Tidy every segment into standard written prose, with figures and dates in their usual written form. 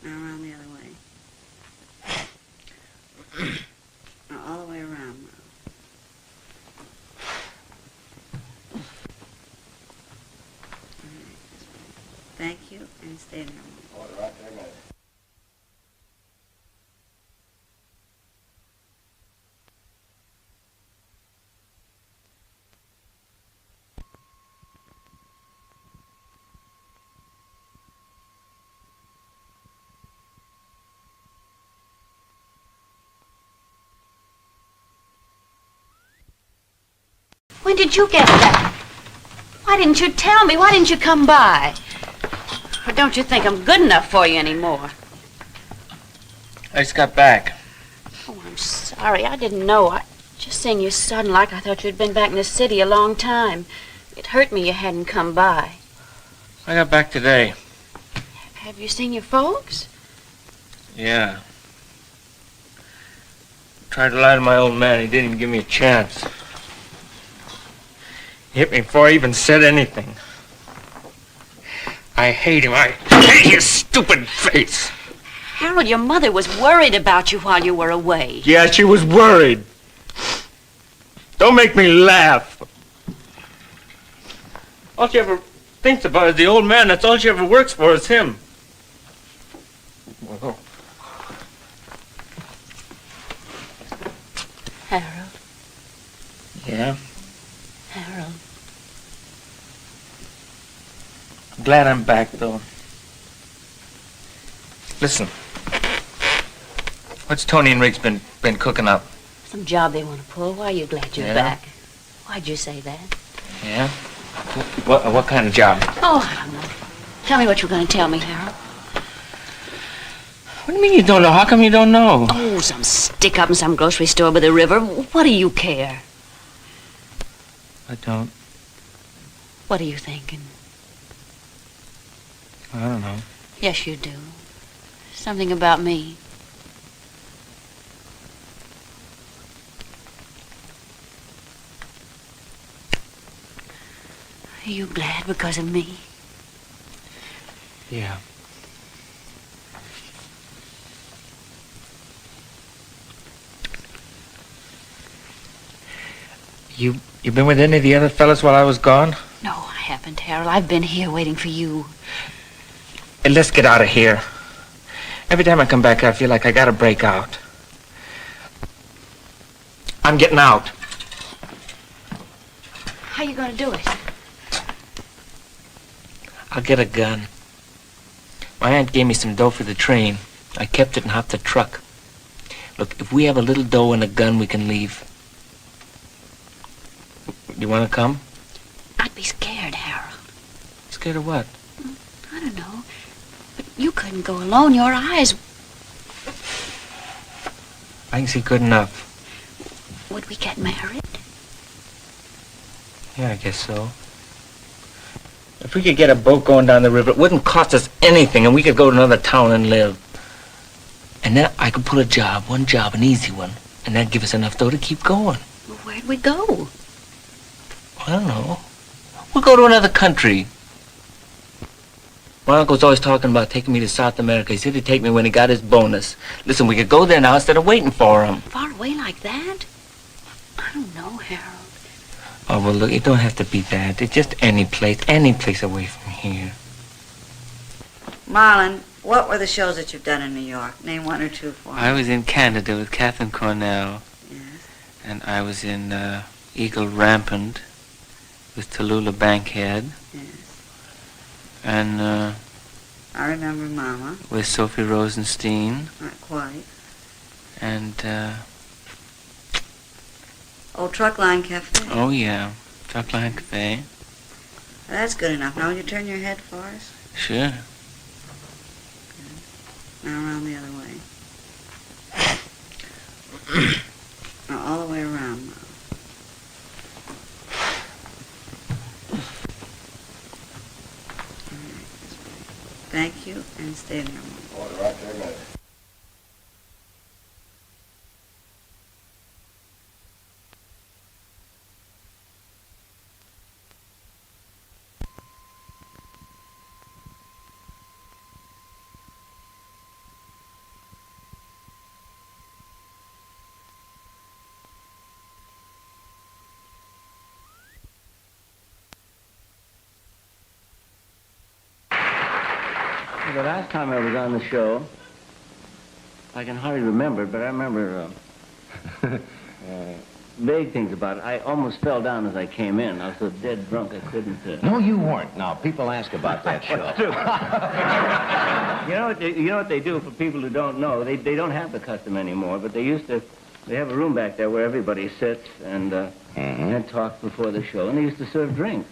Now around the other way. Now all the way around now. All right, this way. Thank you, and stay there a moment. Oh, right there, man. When did you get back? Why didn't you tell me? Why didn't you come by? Or don't you think I'm good enough for you anymore? I just got back. Oh, I'm sorry. I didn't know. Just seeing you sudden like I thought you'd been back in the city a long time. It hurt me you hadn't come by. I got back today. Have you seen your folks? Yeah. Tried to lie to my old man. He didn't even give me a chance. He hit me before I even said anything. I hate him. I hate his stupid face. Harold, your mother was worried about you while you were away. Yeah, she was worried. Don't make me laugh. All she ever thinks about is the old man. That's all she ever works for is him. Well, Harold. yeah? Harold. I'm glad I'm back, though. Listen. What's Tony and Riggs been cooking up? Some job they want to pull. Why are you glad you're Yeah? back? Why'd you say that? Yeah? What kind of job? Oh, I don't know. Tell me what you're going to tell me, Harold. What do you mean you don't know? How come you don't know? Oh, some stick-up in some grocery store by the river. What do you care? I don't. What are you thinking? I don't know. Yes, you do. Something about me. Are you glad because of me? Yeah. You been with any of the other fellas while I was gone? No, I haven't, Harold. I've been here waiting for you. Hey, let's get out of here. Every time I come back, I feel like I gotta break out. I'm getting out. How you gonna do it? I'll get a gun. My aunt gave me some dough for the train. I kept it and hopped the truck. Look, if we have a little dough and a gun, we can leave. You want to come? I'd be scared, Harold. Scared of what? I don't know. But you couldn't go alone. Your eyes... I can see good enough. Would we get married? Yeah, I guess so. If we could get a boat going down the river, it wouldn't cost us anything, and we could go to another town and live. And then I could pull a job, one job, an easy one, and that'd give us enough dough to keep going. Well, where'd we go? I don't know. We'll go to another country. My uncle's always talking about taking me to South America. He said he'd take me when he got his bonus. Listen, we could go there now instead of waiting for him. Far away like that? I don't know, Harold. Oh, well, look, it don't have to be that. It's just any place away from here. Marlon, what were the shows that you've done in New York? Name one or two for me. I was in Canada with Catherine Cornell. Yes. And I was in Eagle Rampant with Tallulah Bankhead. Yes. And I remember Mama. with Sophie Rosenstein. Not quite. And, Old Truckline Cafe. oh yeah, Truckline Cafe. That's good enough. Now will you turn your head for us? Sure. Now around the other way. Now all the way around now. All right, this way. Thank you, and stay there a moment. Oh, right there, man. the last time I was on the show, I can hardly remember it, but I remember vague things about it. I almost fell down as I came in. I was so dead drunk I couldn't... No, you weren't. Now, people ask about that show. You know what they do for people who don't know? They don't have the custom anymore, but they used to... They have a room back there where everybody sits and talks before the show, and they used to serve drinks.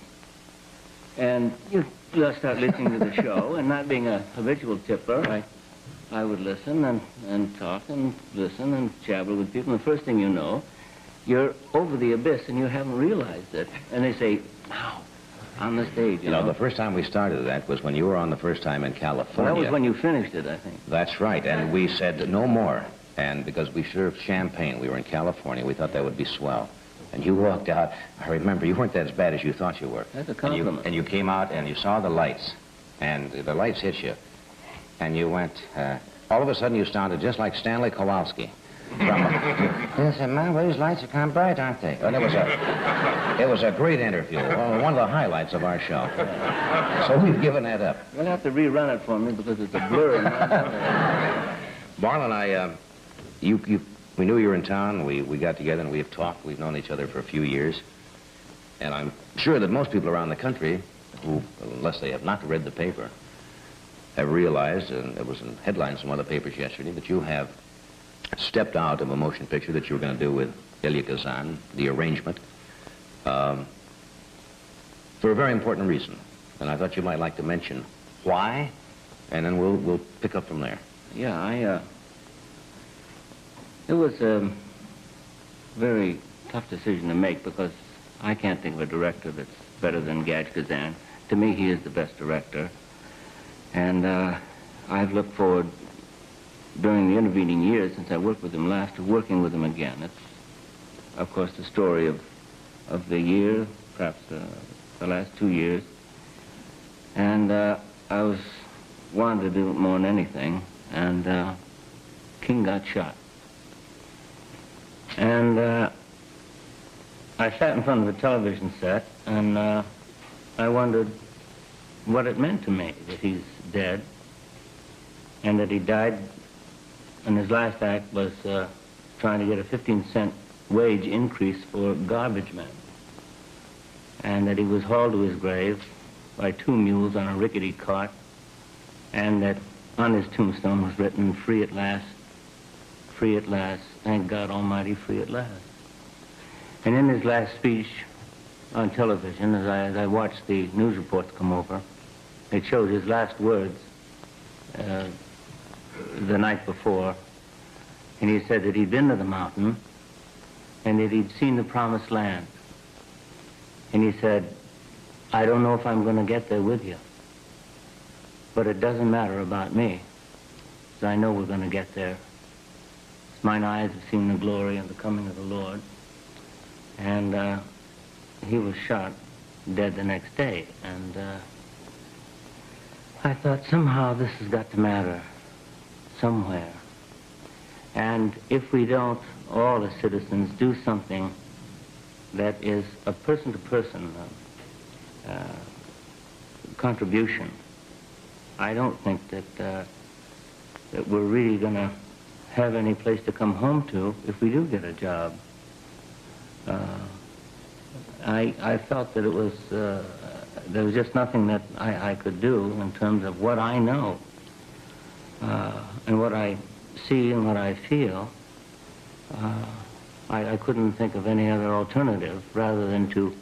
And you start listening to the show, and not being a habitual tipper, I would listen and talk and listen and jabber with people. And the first thing you know, you're over the abyss and you haven't realized it. And they say, now, on the stage, you know. The first time we started that was when you were on the first time in California. Well, that was when you finished it, I think. That's right. And we said no more. And because we served champagne, we were in California, we thought that would be swell. And you walked out. I remember you weren't as bad as you thought you were. That's a compliment. And you came out and you saw the lights. And the lights hit you. And you went, all of a sudden you sounded just like Stanley Kowalski. They said, man, well, these lights are kind of bright, aren't they? And it was a great interview. Well, one of the highlights of our show. So we've given that up. You'll have to rerun it for me because it's a blur. Marlon, we knew you were in town. We got together and we have talked. We've known each other for a few years. And I'm sure that most people around the country who, unless they have not read the paper, have realized, and it was in headlines from other papers yesterday, that you have stepped out of a motion picture that you were going to do with Elia Kazan, The Arrangement, for a very important reason. And I thought you might like to mention why, and then we'll pick up from there. Yeah, it was a very tough decision to make because I can't think of a director that's better than Gaj Kazan. To me, he is the best director. And I've looked forward, during the intervening years since I worked with him last, to working with him again. It's, of course, the story of the year, perhaps the last 2 years. And I wanted to do it more than anything. And King got shot. And I sat in front of the television set, and I wondered what it meant to me that he's dead, and that he died, and his last act was trying to get a 15-cent wage increase for garbage men, and that he was hauled to his grave by 2 mules on a rickety cart, and that on his tombstone was written, free at last, thank God Almighty, free at last. And in his last speech on television, as I watched the news reports come over, it showed his last words the night before, and he said that he'd been to the mountain and that he'd seen the promised land. And he said, I don't know if I'm going to get there with you, but it doesn't matter about me, because I know we're going to get there. Mine eyes have seen the glory and the coming of the Lord. And he was shot dead the next day. And I thought, somehow this has got to matter somewhere. And if we don't, all the citizens, do something that is a person-to-person contribution, I don't think that we're really going to have any place to come home to if we do get a job. I felt that it was, there was just nothing that I could do in terms of what I know and what I see and what I feel. I couldn't think of any other alternative rather than to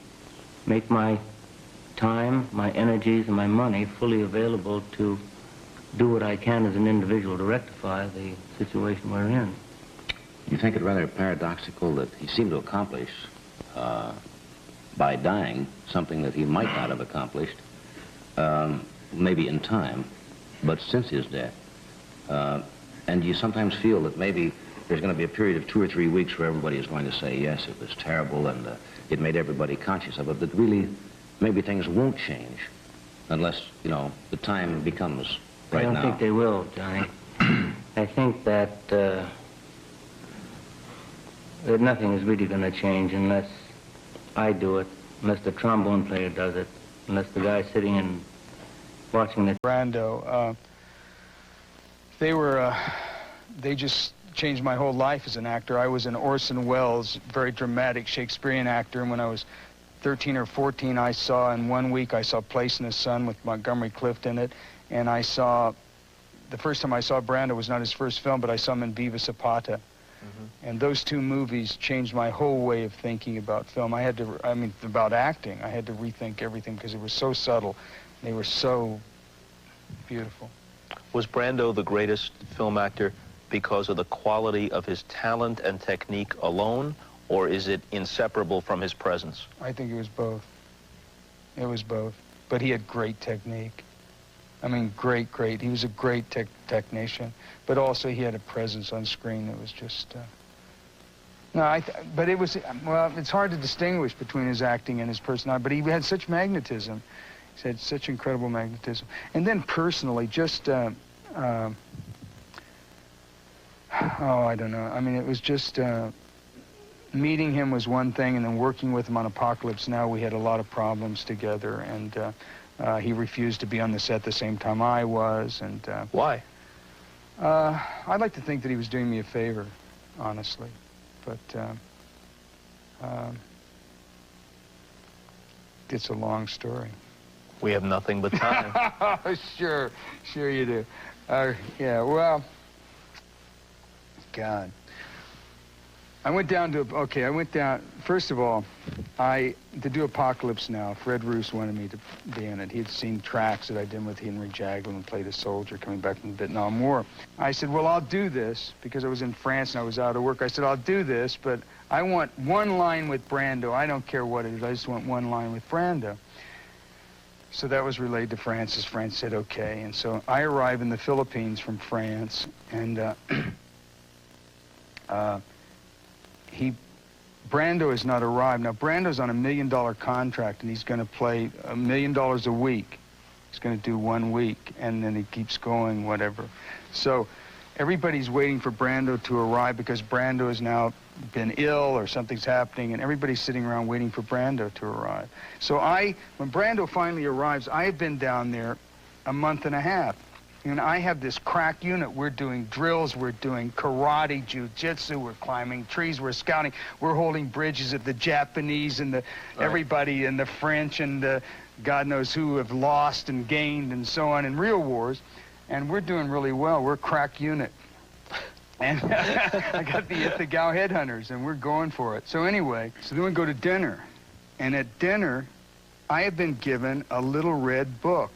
make my time, my energies, and my money fully available to do what I can as an individual to rectify the situation we're in. You think it rather paradoxical that he seemed to accomplish, by dying, something that he might not have accomplished, maybe in time, but since his death. And you sometimes feel that maybe there's going to be a period of 2 or 3 weeks where everybody is going to say, yes, it was terrible, and it made everybody conscious of it, but really, maybe things won't change unless, you know, the time becomes right now. I don't think they will, Johnny. I think that nothing is really going to change unless I do it, unless the trombone player does it, unless the guy sitting and watching the... Brando. They just changed my whole life as an actor. I was an Orson Welles, very dramatic Shakespearean actor, and when I was 13 or 14, I saw in 1 week, I saw Place in the Sun with Montgomery Clift in it, and the first time I saw Brando was not his first film, but I saw him in Viva Zapata. And those two movies changed my whole way of thinking about film. About acting. I had to rethink everything because it was so subtle. They were so beautiful. Was Brando the greatest film actor because of the quality of his talent and technique alone, or is it inseparable from his presence? I think it was both. It was both. But he had great technique. I mean, great. He was a great technician. But also he had a presence on screen that was just... but it was... Well, it's hard to distinguish between his acting and his personality, but he had such magnetism. He had such incredible magnetism. And then personally, just... I don't know. I mean, it was just... meeting him was one thing, and then working with him on Apocalypse Now, we had a lot of problems together, and he refused to be on the set the same time I was, and... Why? I'd like to think that he was doing me a favor, honestly, but it's a long story. We have nothing but time. Sure you do. Yeah, well, God. I went down, first of all, to do Apocalypse Now, Fred Roos wanted me to be in it. He had seen tracks that I did with Henry Jaglin and played a soldier coming back from the Vietnam War. I said, well, I'll do this, because I was in France and I was out of work. I said, I'll do this, but I want one line with Brando. I don't care what it is, I just want one line with Brando. So that was relayed to Francis. France said, okay. And so I arrive in the Philippines from France, and Brando has not arrived. Now, Brando's on $1 million contract, and he's going to play $1 million a week. He's going to do 1 week, and then he keeps going, whatever. So everybody's waiting for Brando to arrive because Brando has now been ill or something's happening, and everybody's sitting around waiting for Brando to arrive. So when Brando finally arrives, I have been down there a month and a half. And I have this crack unit. We're doing drills, we're doing karate, jiu-jitsu, we're climbing trees, we're scouting, we're holding bridges at the Japanese and everybody and the French and God knows who have lost and gained and so on in real wars. And we're doing really well. We're a crack unit. And I got the Ithagao headhunters, and we're going for it. So anyway, then we go to dinner. And at dinner, I have been given a little red book.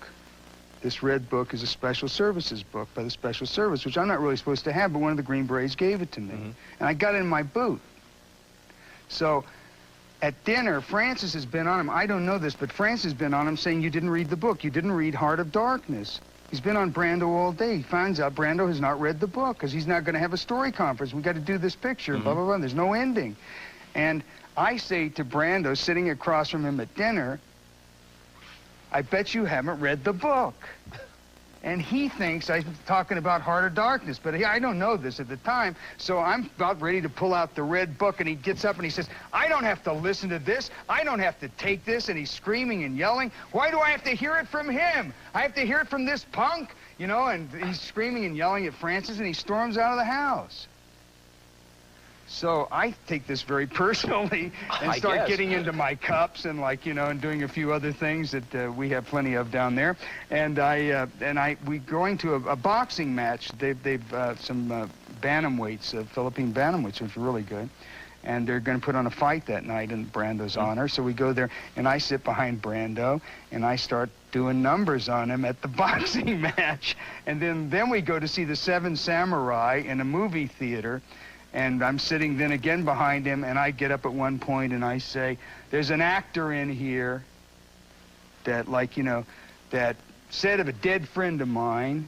This red book is a special services book by the Special Service, which I'm not really supposed to have, but one of the Green Berets gave it to me. And I got it in my boot. So at dinner, Francis has been on him. I don't know this, but Francis has been on him saying, you didn't read the book. You didn't read Heart of Darkness. He's been on Brando all day. He finds out Brando has not read the book because he's not going to have a story conference. We got to do this picture, blah, blah, blah. There's no ending. And I say to Brando, sitting across from him at dinner, I bet you haven't read the book. And he thinks I'm talking about Heart of Darkness, but I don't know this at the time, so I'm about ready to pull out the red book, and he gets up and he says, I don't have to listen to this. I don't have to take this, and he's screaming and yelling. Why do I have to hear it from him? I have to hear it from this punk, you know, and he's screaming and yelling at Francis, and he storms out of the house. So I take this very personally and start getting into my cups and and doing a few other things that we have plenty of down there. And we going to a boxing match. They've some bantamweights, Philippine bantamweights, which are really good. And they're going to put on a fight that night in Brando's honor. So we go there, and I sit behind Brando, and I start doing numbers on him at the boxing match. And then we go to see The Seven Samurai in a movie theater. And I'm sitting then again behind him, and I get up at one point and I say, there's an actor in here that, that said of a dead friend of mine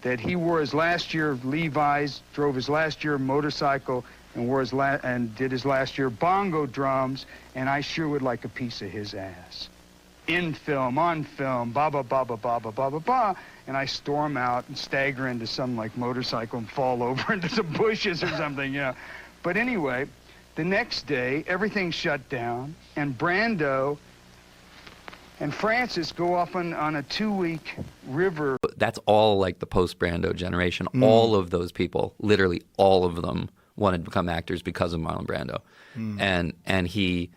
that he wore his last year of Levi's, drove his last year motorcycle, and did his last year bongo drums, and I sure would like a piece of his ass. In film, on film, blah, blah, blah, blah, blah, blah, blah, blah, blah. And I storm out and stagger into some, motorcycle and fall over into some bushes or something, But anyway, the next day, everything shut down, and Brando and Francis go off on a 2-week river. That's all like the post-Brando generation. All of those people, literally all of them, wanted to become actors because of Marlon Brando. And he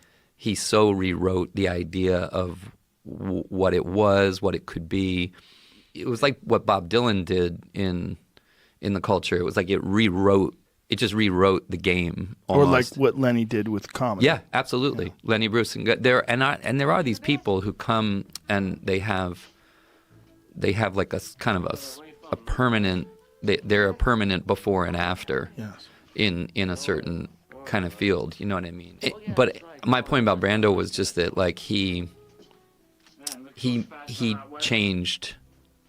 so rewrote the idea of what it was, what it could be. It was like what Bob Dylan did in the culture. It was like it just rewrote the game almost. Or like what Lenny did with comedy. Yeah, absolutely. Yeah. Lenny Bruce and there are these people who come and they have like a kind of a permanent. They're a permanent before and after. Yes. In a certain kind of field, you know what I mean? But my point about Brando was just that like he changed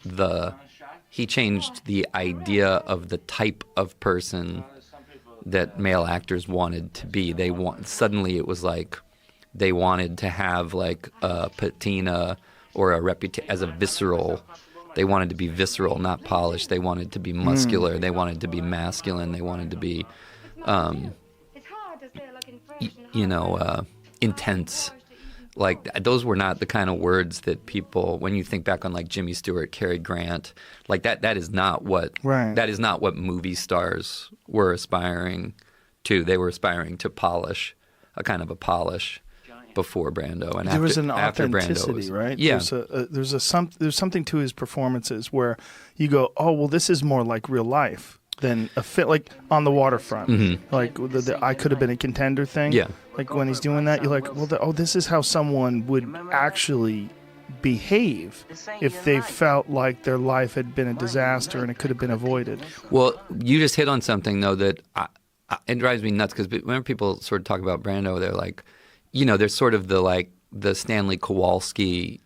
the idea of the type of person that male actors wanted to be. Suddenly it was like they wanted to have like a patina or a reputation as a visceral. They wanted to be visceral, not polished. They wanted to be muscular. They wanted to be masculine. They wanted to be, intense. Like those were not the kind of words that people, when you think back on like Jimmy Stewart, Cary Grant, like that is not what that is not what movie stars were aspiring to. They were aspiring to polish, a kind of a polish before Brando, and there was an after authenticity, was, right? Yeah, there's something to his performances where you go, oh well, this is more like real life than a fit, like On the Waterfront, like the I Could Have Been a Contender thing. Yeah, like when he's doing that, you're like, well, this is how someone would actually behave if they felt like their life had been a disaster and it could have been avoided. Well, you just hit on something though that it drives me nuts because whenever people sort of talk about Brando, they're like, there's sort of the Stanley Kowalski,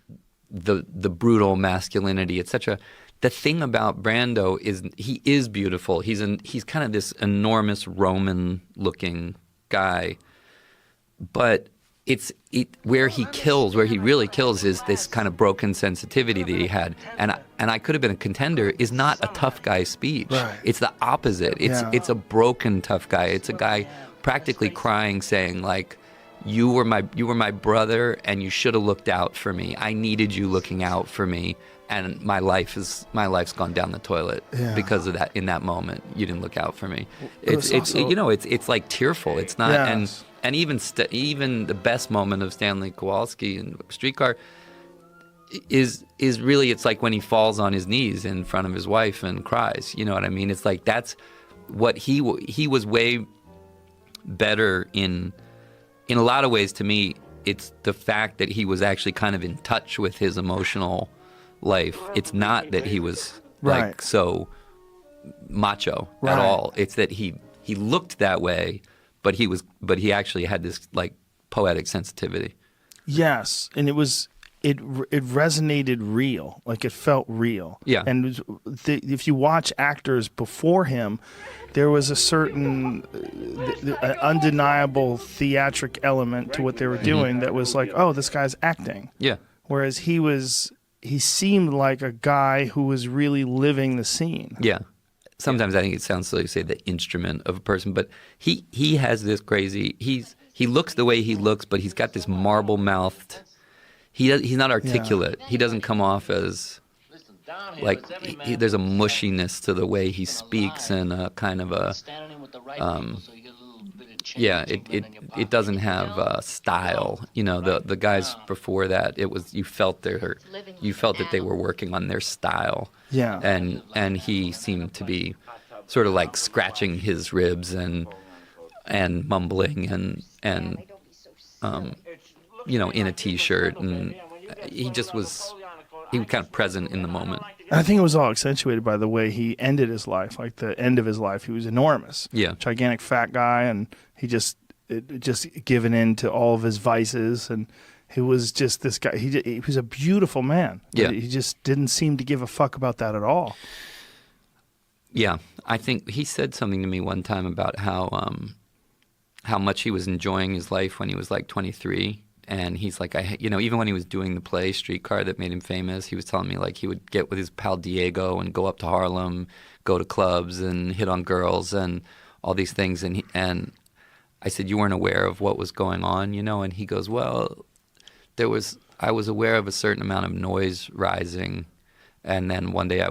the brutal masculinity, etc. The thing about Brando is he is beautiful. He's kind of this enormous Roman-looking guy, but where he really kills is this kind of broken sensitivity that he had. And I Could Have Been a Contender is not a tough guy speech. Right. It's the opposite. It's a broken tough guy. It's a guy practically crying, saying like, You were my brother, and you should have looked out for me. I needed you looking out for me, and my life's gone down the toilet because of that. In that moment, you didn't look out for me. It's like tearful. It's not, and even the best moment of Stanley Kowalski in Streetcar is really, it's like when he falls on his knees in front of his wife and cries. You know what I mean? It's like that's what he was way better in. In a lot of ways, to me, it's the fact that he was actually kind of in touch with his emotional life. It's not that he was like so macho at all. It's that he looked that way, but he actually had this like poetic sensitivity. Yes, and it resonated real, like it felt real. Yeah, and if you watch actors before him, there was a certain undeniable theatric element to what they were doing that was like, oh, this guy's acting. Yeah. Whereas he seemed like a guy who was really living the scene. Yeah. Sometimes I think it sounds silly to say the instrument of a person, but he has this crazy. He looks the way he looks, but he's got this marble-mouthed. He's not articulate. He doesn't come off as like there's a mushiness to the way he speaks and a kind of a it doesn't have style. The guys before that, it was you felt that they were working on their style. Yeah, and he seemed to be sort of like scratching his ribs and mumbling and in a T-shirt, and he was kind of present in the moment. I think it was all accentuated by the way he ended his life. Like the end of his life, he was enormous. Yeah, gigantic fat guy, and he just given in to all of his vices, and he was just this guy. He was a beautiful man. Yeah, he just didn't seem to give a fuck about that at all. Yeah, I think he said something to me one time about how much he was enjoying his life when he was like 23. And he's like, even when he was doing the play Streetcar that made him famous, he was telling me like he would get with his pal Diego and go up to Harlem, go to clubs and hit on girls and all these things. And I said, you weren't aware of what was going on, And he goes, well, there was I was aware of a certain amount of noise rising, and then one day I